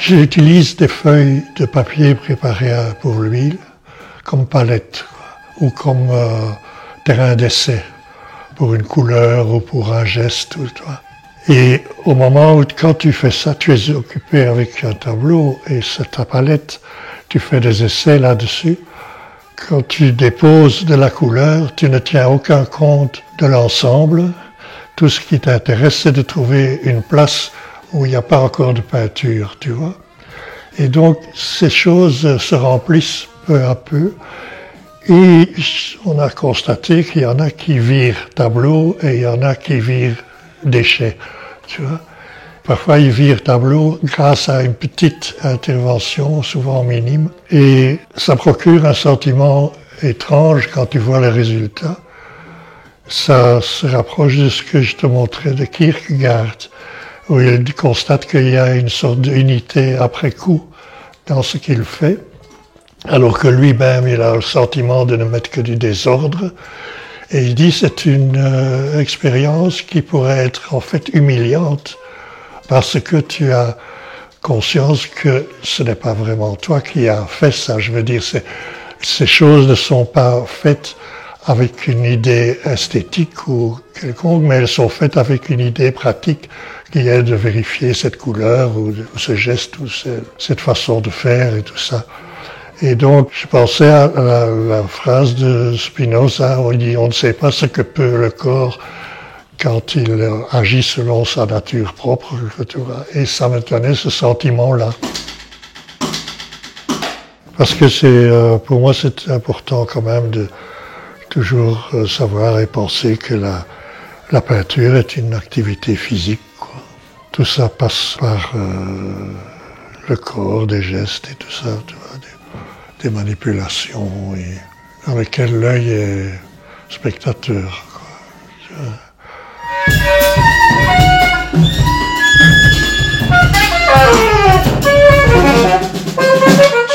J'utilise des feuilles de papier préparées pour l'huile comme palette ou comme terrain d'essai pour une couleur ou pour un geste. Et au moment où, quand tu fais ça, tu es occupé avec un tableau et c'est ta palette, tu fais des essais là-dessus. Quand tu déposes de la couleur, tu ne tiens aucun compte de l'ensemble. Tout ce qui t'intéresse, c'est de trouver une place où il n'y a pas encore de peinture, tu vois. Et donc, ces choses se remplissent peu à peu. Et on a constaté qu'il y en a qui virent tableau et il y en a qui virent déchets, tu vois. Parfois, ils virent tableau grâce à une petite intervention, souvent minime. Et ça procure un sentiment étrange quand tu vois les résultats. Ça se rapproche de ce que je te montrais de Kierkegaard, où il constate qu'il y a une sorte d'unité après coup dans ce qu'il fait, alors que lui-même, il a le sentiment de ne mettre que du désordre. Et il dit que c'est une expérience qui pourrait être en fait humiliante, parce que tu as conscience que ce n'est pas vraiment toi qui as fait ça. Je veux dire, ces choses ne sont pas faites avec une idée esthétique ou quelconque, mais elles sont faites avec une idée pratique qui est de vérifier cette couleur ou ce geste ou cette façon de faire et tout ça. Et donc, je pensais à la phrase de Spinoza où il dit « On ne sait pas ce que peut le corps quand il agit selon sa nature propre. » Et ça me donnait ce sentiment-là. Parce que pour moi, c'est important quand même de toujours savoir et penser que la peinture est une activité physique, quoi. Tout ça passe par le corps, des gestes et tout ça, tu vois, des manipulations dans lesquelles l'œil est spectateur, quoi.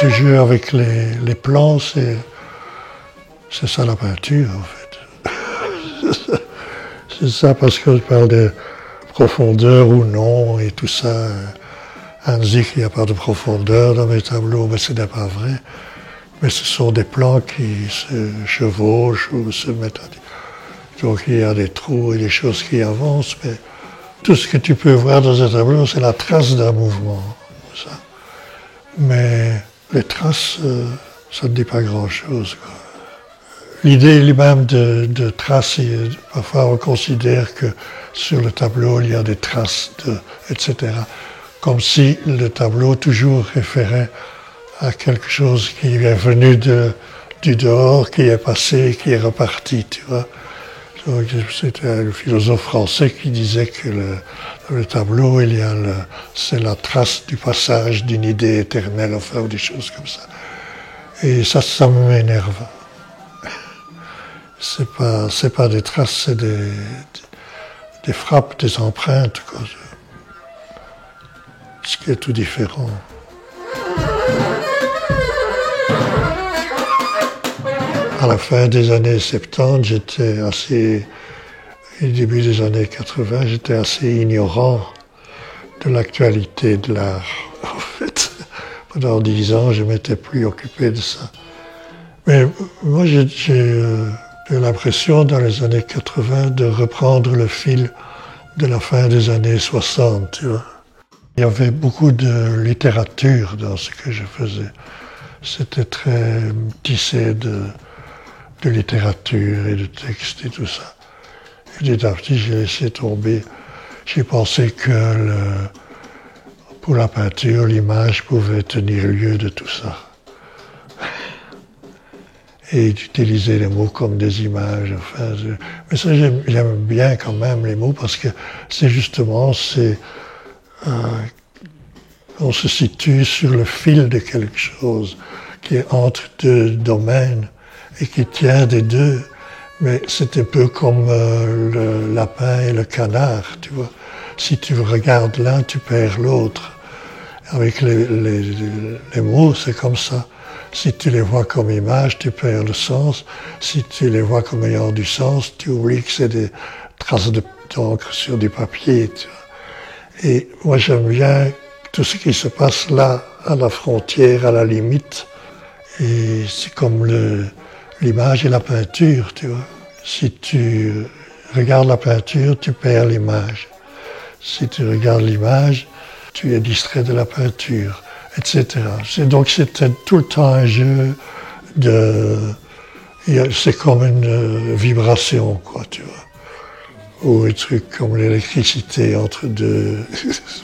Ce jeu avec les plans, c'est ça la peinture, en fait. C'est ça, parce qu'on parle de profondeur ou non et tout ça. On dit qu'il n'y a pas de profondeur dans mes tableaux, mais ce n'est pas vrai. Mais ce sont des plans qui se chevauchent ou se mettent à... Donc il y a des trous et des choses qui avancent, mais tout ce que tu peux voir dans un tableau, c'est la trace d'un mouvement. Ça. Mais les traces, ça ne dit pas grand-chose, quoi. L'idée même de traces, parfois on considère que sur le tableau il y a des traces, etc. Comme si le tableau toujours référait à quelque chose qui est venu du dehors, qui est passé, qui est reparti, tu vois. Donc, c'était un philosophe français qui disait que le tableau, c'est la trace du passage d'une idée éternelle, enfin, ou des choses comme ça. Et ça m'énerve. C'est pas des traces, c'est des frappes, des empreintes, quoi. Ce qui est tout différent. À la fin des années 70, au début des années 80, j'étais assez ignorant de l'actualité de l'art. En fait, pendant 10 ans, je ne m'étais plus occupé de ça. Mais moi, j'ai eu l'impression, dans les années 80, de reprendre le fil de la fin des années 60, tu vois. Il y avait beaucoup de littérature dans ce que je faisais. C'était très tissé de littérature et de textes et tout ça. Et petit à petit, j'ai laissé tomber. J'ai pensé que pour la peinture, l'image pouvait tenir lieu de tout ça. Et d'utiliser les mots comme des images. Enfin, mais ça, j'aime bien quand même les mots parce que c'est justement, on se situe sur le fil de quelque chose qui est entre deux domaines et qui tient des deux. Mais c'est un peu comme le lapin et le canard, tu vois. Si tu regardes l'un, tu perds l'autre. Avec les mots, c'est comme ça. Si tu les vois comme images, tu perds le sens. Si tu les vois comme ayant du sens, tu oublies que c'est des traces d'encre sur du papier. Tu vois. Et moi, j'aime bien tout ce qui se passe là, à la frontière, à la limite. Et c'est comme l'image et la peinture, tu vois. Si tu regardes la peinture, tu perds l'image. Si tu regardes l'image, tu es distrait de la peinture, etc. Donc c'était tout le temps un jeu de... C'est comme une vibration, quoi, tu vois. Ou un truc comme l'électricité entre deux...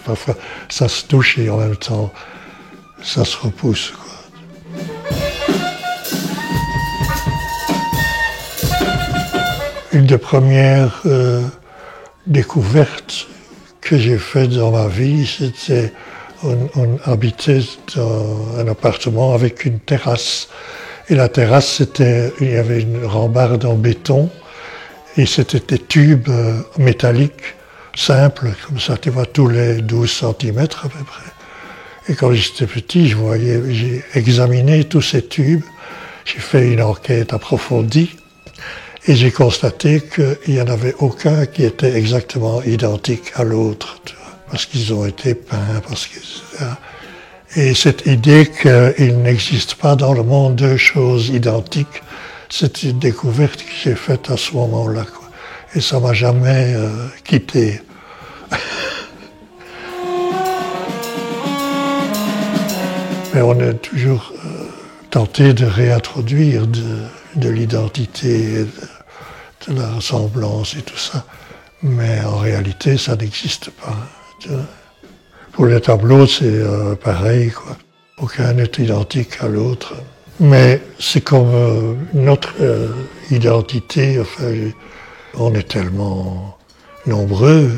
Parfois, ça se touche et en même temps, ça se repousse, quoi. Une des premières découvertes que j'ai faites dans ma vie, c'était on habitait dans un appartement avec une terrasse. Et la terrasse, il y avait une rambarde en béton et c'était des tubes métalliques simples, comme ça, tu vois, tous les 12 cm à peu près. Et quand j'étais petit, j'ai examiné tous ces tubes, j'ai fait une enquête approfondie. Et j'ai constaté qu'il n'y en avait aucun qui était exactement identique à l'autre, parce qu'ils ont été peints, Et cette idée qu'il n'existe pas dans le monde deux choses identiques, c'est une découverte que j'ai faite à ce moment-là, quoi. Et ça m'a jamais quitté. Mais on est toujours tenté de réintroduire de l'identité, de la ressemblance et tout ça. Mais en réalité, ça n'existe pas. Pour les tableaux, c'est pareil, quoi. Aucun n'est identique à l'autre. Mais c'est comme notre identité. Enfin, on est tellement nombreux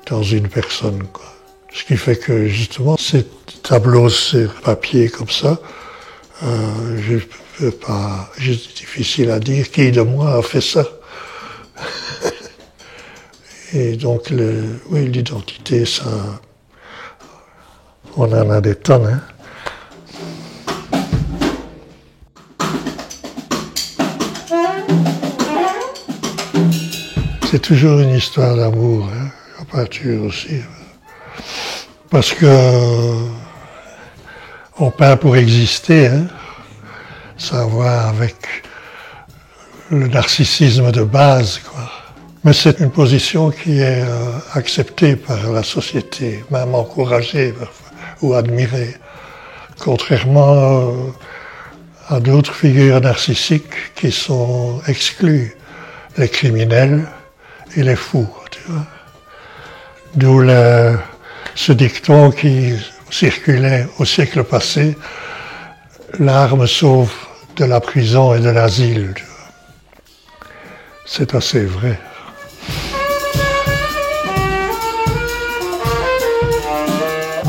dans une personne, quoi. Ce qui fait que, justement, ces tableaux sur papier comme ça, je peux pas... C'est difficile à dire qui de moi a fait ça. Et donc, oui, l'identité, ça... On en a des tonnes, hein. C'est toujours une histoire d'amour, hein, la peinture aussi. Parce que on peint pour exister, hein. Ça a à voir avec le narcissisme de base, quoi. Mais c'est une position qui est acceptée par la société, même encouragée parfois, ou admirée. Contrairement à d'autres figures narcissiques qui sont exclues, les criminels et les fous, tu vois. D'où ce dicton qui circulait au siècle passé, l'art me sauve de la prison et de l'asile. C'est assez vrai.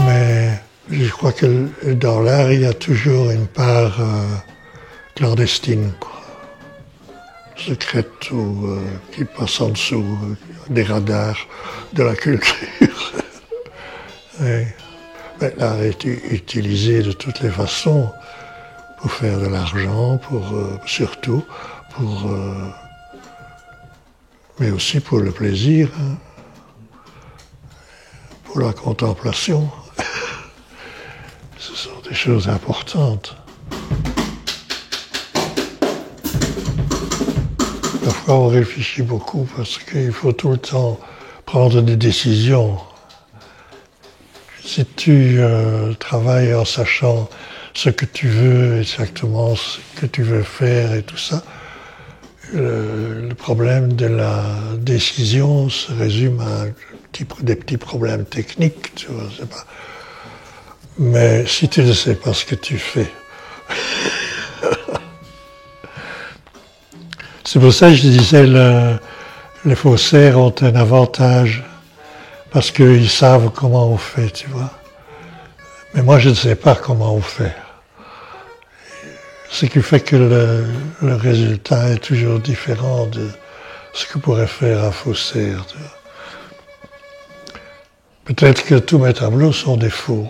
Mais je crois que dans l'art, il y a toujours une part clandestine, quoi. Secrète ou qui passe en dessous des radars de la culture. Oui. Mais l'art est utilisé de toutes les façons pour faire de l'argent, surtout mais aussi pour le plaisir, hein, pour la contemplation. Ce sont des choses importantes. Parfois on réfléchit beaucoup parce qu'il faut tout le temps prendre des décisions. Si tu travailles en sachant ce que tu veux, exactement ce que tu veux faire et tout ça, le problème de la décision se résume à des petits problèmes techniques, tu vois, c'est pas... Mais si tu ne sais pas ce que tu fais... C'est pour ça que je disais les faussaires ont un avantage parce qu'ils savent comment on fait, tu vois. Mais moi, je ne sais pas comment on fait. Ce qui fait que le résultat est toujours différent de ce que pourrait faire un faussaire, tu vois. Peut-être que tous mes tableaux sont des faux.